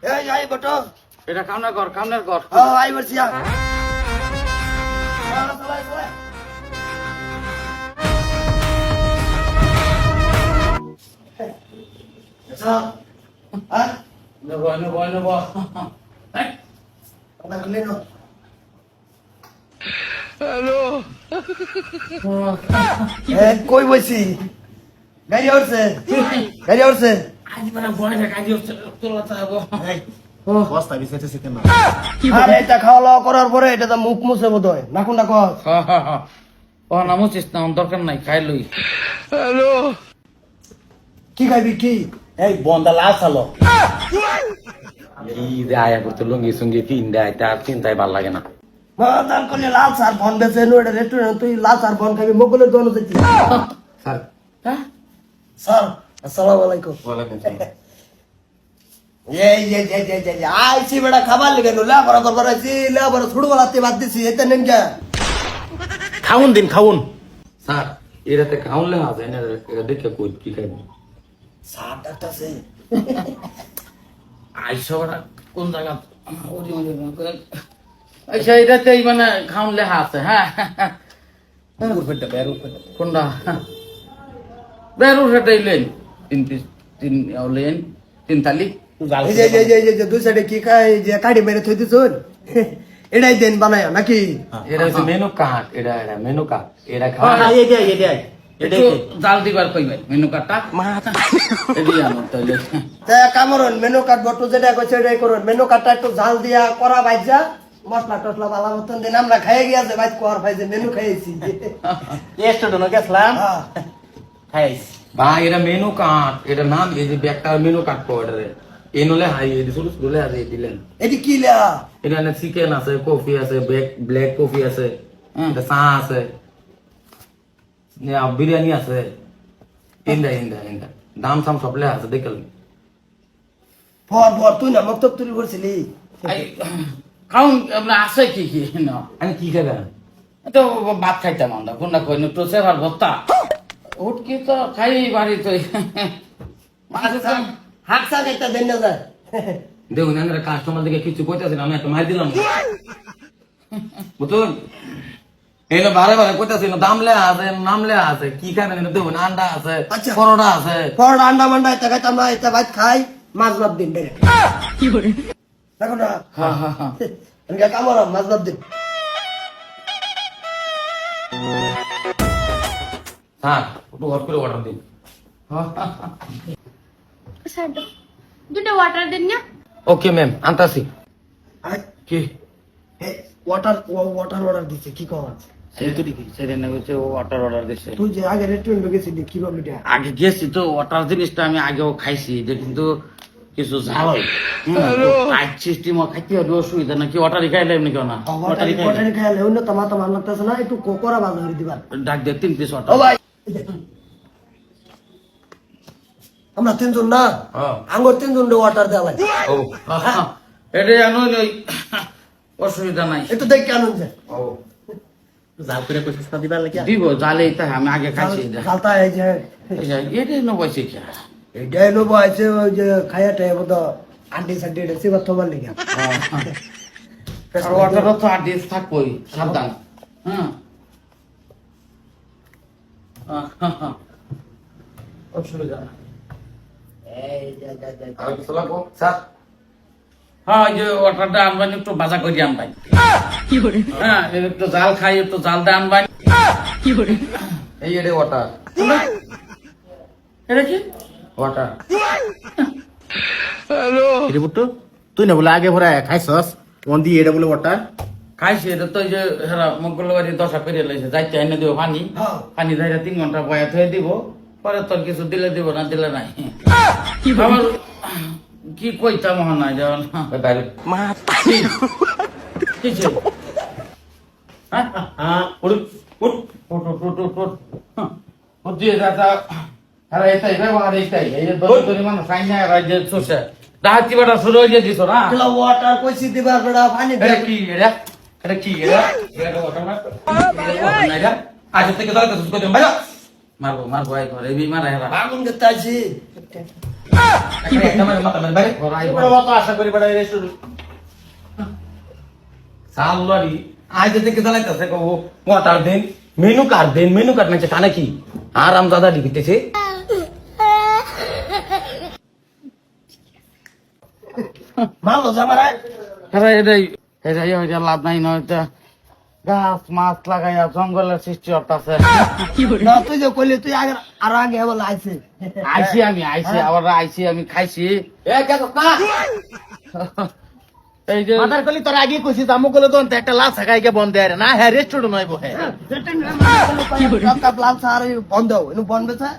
এই আই বটো এটা কামনার কর আই বসিয়া চলাই চলাই নেব কই বসি গাড়ি উঠছে আজ মানে বড় কাজে তোলা চাবো বস্তা বিছাইতেছে কেন? আরে এটা খাওয়া দাওয়া করার পরে এটা তো মুখ মুছে বোধ হয় না কোনটা কর ও নামছিস না দরকার নাই খাই লই কি খাইবি কি এই বন্দা লাল চালো এই যে আয়া করতে লুঙ্গি সুঙ্গি তিন দেয় তার চিন্তায় ভাল লাগে না দান করলে লাল সার বন বেছে এটা রেস্টুরেন্ট তুই লাল সার বন খাবি মোগলের দোকানে যাচ্ছি স্যার হ্যাঁ স্যার আসসালামু আলাইকুম আইছি বেটা খাবার লেগে নো লেবার দরবার আইছি লেবার ফুটবল হাতে বাদ দিছি এটা নেন কে খাউন দিন খাউন। স্যার এরাতে খাউনলে আছে না দেখে কই কি খাইব সার ডাক্তারছে আইসো কোন জায়গা আচ্ছা এটাতেই মানে খাউন লেখা আছে হ্যাঁ কোনটা বেরু সেটাই লেন তিন পিস তিন লেন তিন থালি এই যে দুই সাইডে কি খায় যে কাড়ি মেরে থই দিছুন এটাই দেন বানায় নাকি এটা হচ্ছে মেনু কার্ড এটা মেনু কার্ড এটা হ্যাঁ খাওয়া এটাই জাল দিবার কইবে মেনু কার্ডটা এদিকে আমার তাইলে তা কামরন মেনু কার্ড বটু যেটা কইছে এটাই করুন মেনু কার্ডটা একটু জাল দিয়া করা বাইজা মশলা টসলা ভালো মতন দিন আমরা খাইয়ে গিয়েছে বাইজ কর ভাইছে মেনু খাইয়েছি রেস্টুরেন্টে গেছিলাম হ্যাঁ খাইছি। ভাই এটা মেনু কার্ড এটা নাম এই যে ব্যাগটা মেনু কার্ড কোডারে এনলে হাই এই ছোট ছোট আছে দিলেন এটি কি লেয়া এখানে চিকেন আছে কফি আছে ব্ল্যাক কফি আছে এটা চা আছে বিরিয়ানি আছে ইন্দা দাম সাম সব লেখা আছে দেখলেন ভর তুই না মক্তব তুলি করছিলি খাউন আপনার আছে কি কি না আমি কি খাবেন? তো ভাত খাইতাম আমরা কোনটা কই না টোসে আর ভত্তা উঠকি তো খাই বাড়ি তো হাত চা একটা দেন না যায় দেখুন আমরা কাস্টমার দিকে কিছু কইতাছি না আমি একটা মার দিলাম বুঝুন এই না বারে কইতাছি না দাম লে আছে নাম লে আছে কি খাবেন এটা দেখুন আন্ডা আছে আচ্ছা। পরোটা আছে পর আন্ডা মান্ডা এটা খাইতাম না এটা ভাত খাই মাছ ভাত দিন কি করে দেখো না হ্যাঁ আমি কামড় মাছ ভাত দিন হ্যাঁ একটু হট করে অর্ডার দিন স্যার দুটো ওয়াটার দেন না ওকে ম্যাম আনতাছি আই কি ওয়াটার অর্ডার দিছে কি কর সেটা না হচ্ছে ওয়াটার অর্ডার দিছে তুই যে আগে রেস্টুরেন্টে গেছিলি কি ভাবলি এটা আগে গেছি তো ওয়াটার জিনিসটা আমি আগেও খাইছি যে কিন্তু কিছু ঝাল হয় পাইপ সিস্টেমও খাইতে হবে অসুবিধা নাকি ওয়াটারই খাইলে এমনি কেউ না ওয়াটারি খাইলে অন্য তোমার তোমার লাগতেছে না একটু কোকরা বাজা করে দিবা ডাক দিয়ে 3 পিস ও ওয়াটার ভাই আমরা তিনজন না আঙ্গুর তিনজন ওয়াটার দেওয়া লাগে ও এটা জানো ওই অসুবিধা নাই একটু দেখ কেন যায় ও জাল করে কইছিস না দিবার লাগি? দিব জালেই তাই আমি আগে খাইছি খালতা এই যে এটা নবাইছি কি এটাই নেবো আছে ওই যে খাইয়া টাইম তো আন্টি সান্টি এটা সেবা তোমার লেগে আর ওয়াটারও তো আর ডিস থাকবই সাবধান হ্যাঁ অসুবিধা না আর কিছু লাগবো স্যার হ্যাঁ ওই যে ওয়াটারটা আনবানি একটু ভাজা করি আনবানি হ্যাঁ একটু জাল খাই একটু জাল দিয়ে আনবানি এই এটা ওয়াটার এটা কি ওয়াটার রে বুট্টু তুই না বলে আগে ভরা খাইছস কোন দি এটা বলে ওয়াটার খাইছি এটা তো ওই যে হেরা মঙ্গলবারে দশা পেরিয়ে লাইছে যাইতে এনে দিব পানি পানি ধরে 3 ঘন্টা বয়া থয়ে দিব পরে তোর কিছু দিলে দিব না দিলে নাই আমার কি কইতাম হন না যেমন মা কিছু হ্যাঁ উঠ উঠ উঠ উঠ উঠ উঠ উঠ দিয়ে দাদা আরে এটাই ব্যবহার এটাই এই যে দরি মানুষ সাইনা রাজ্যে চষে ডাহাতি বাটা শুরু হয়ে দিছ না ওয়াটার কইছি দিবার বেড়া পানি এটা কি এটা ওয়াটার না এটা আজ থেকে দাও তো সুস্কো দেন ভাই মারবো এই ঘরে বি মারা হেরা আগুন করতে আছি আশা করি বেড়া রেস্টুরেন্ট সামলারি আজ থেকে চালাইতেছে কবো ওয়াটার দেন মেনু কার্ড দেন মেনু কার্ড নাকি তা নাকি আরাম দাদা ঢিকিতেছে ভালো জামারা আরে এটাই হইতে লাভ নাই নয় এটা গাছ মাছ লাগাইয়া জঙ্গলের সৃষ্টি করতেছে না তুই যে কইলি তুই আগে আর আগে বলে আইছে আইছি আবার আইছি আমি খাইছি এই যে মাথার কলি তোর আগে কইছিস আমু কলে তো একটা লাল সাকাইকে বন্ধ দেয় না হ্যাঁ রেস্টুরেন্ট নয় বহে লাল সার বন্ধ এনু বন্ধ বেচা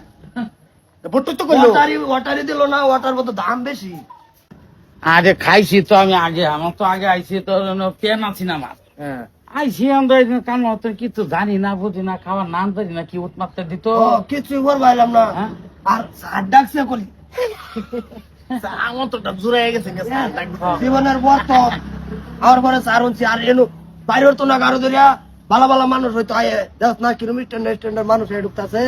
বট্টু তো কইলো ওয়াটারি দিল না ওয়াটার মতো দাম বেশি আরে খাইছি তো আমি আগে আমার তো আগে আইছি তো পেন আছি না আমার হ্যাঁ আইছি আমরা কাম মতো কিছু জানি না বুঝি না খাওয়ার নাম জানি না কি উৎমাত্রা দিত কিছু করবাইলাম না হ্যাঁ? আর সার ডাকছে কলি আমার তো জুড়ে গেছে জীবনের প্রথম আমার ঘরে সার হচ্ছে আর এনু বাইরের তো না গারো ধরিয়া ভালো ভালো মানুষ হয়তো আয়ে 10 কিলোমিটার স্ট্যান্ডার্ড মানুষ এ ঢুকতাছে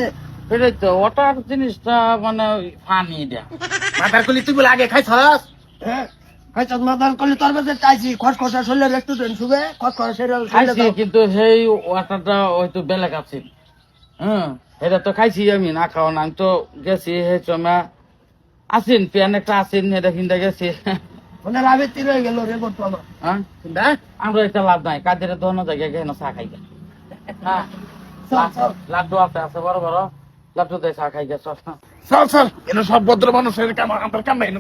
সেটাই তো ওটার জিনিসটা মানে ফানি দেয়া মাথার কলি তুই বলে আগে খাইছস হ্যাঁ খাইছ মাদার কলি তোর কাছে চাইছি খসখসা শরীরে রেস্টুরেন্ট শুবে খসখসা শরীরে খাইছি কিন্তু সেই ওয়াটারটা হয়তো বেলেগ আছে হ্যাঁ এটা তো খাইছি আমি না খাওয়া না আমি তো গেছি হে চমা আসেন পেন একটা আসেন এটা কিনতে গেছি মানে রাবে তীর হয়ে গেল রে বর্তমান হ্যাঁ আমরা এটা লাভ নাই কাদের ধরনের জায়গায় গেলে চা খাই হ্যাঁ লাড্ডু আছে বড় বড় লাড্ডু দিয়ে চা খাই গেছ চল চল এনে সব ভদ্র মানুষের কাম আমার কাম নাই না